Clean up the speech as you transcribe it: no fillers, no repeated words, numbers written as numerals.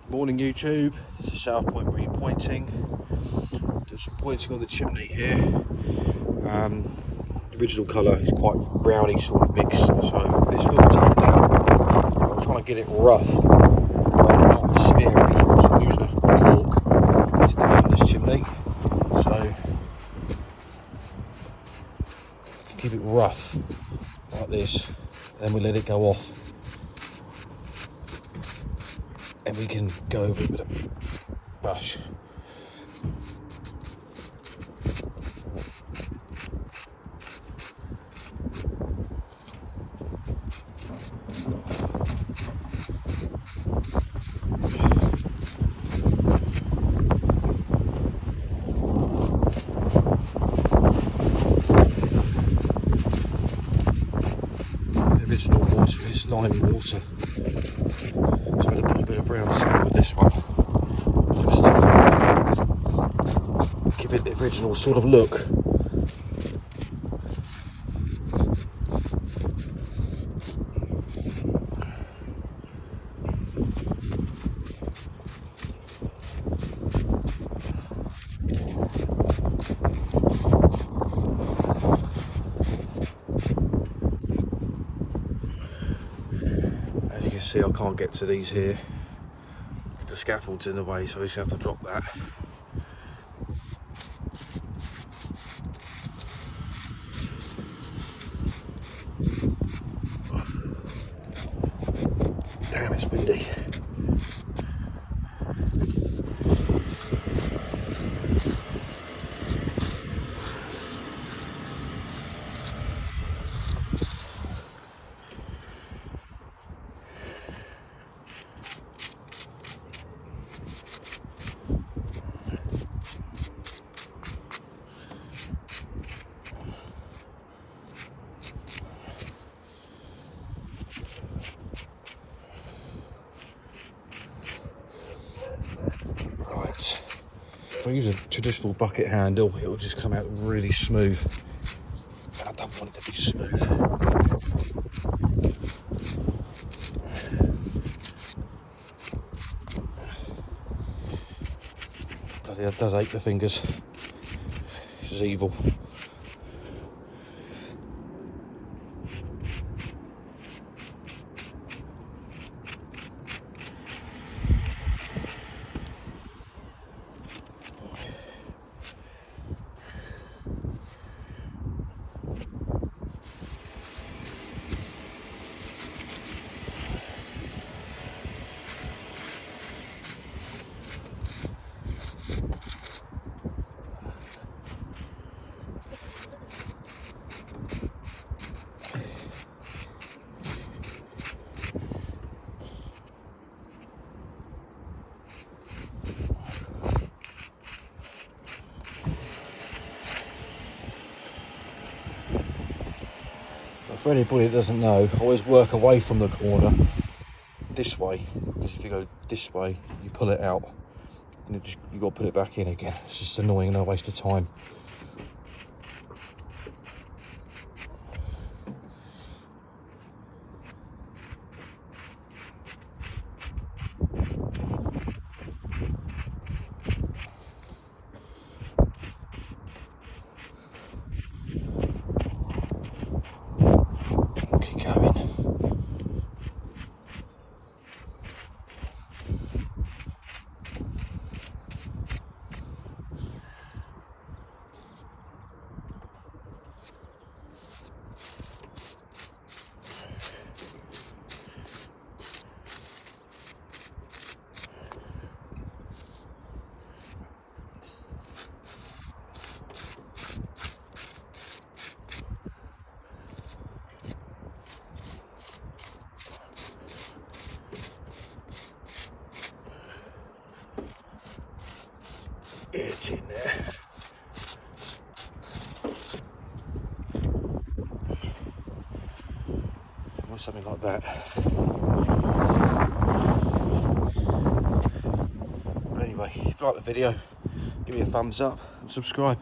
Morning YouTube, this is South Point Repointing. Doing some pointing on the chimney here. The original colour is quite browny sort of mix, so it's a little toned down. I'm trying to get it rough, but not smeary, so I'm using a cork to develop this chimney. So keep it rough like this, then we let it go off. And we can go over it with a brush. The original water is lime water. So I'm going to put a bit of brown sand with this one, just to give it the original sort of look. As you can see, I can't get to these here. The scaffold's in the way, so we just have to drop that. Damn, it's windy. Right, if I use a traditional bucket handle, it will just come out really smooth. And I don't want it to be smooth. Bloody, that does ache the fingers. This is evil. For anybody that doesn't know, I always work away from the corner this way, because if you go this way, you pull it out, and you got to put it back in again. It's just annoying and a waste of time. It's in there. Or something like that. But anyway, if you like the video, give me a thumbs up and subscribe.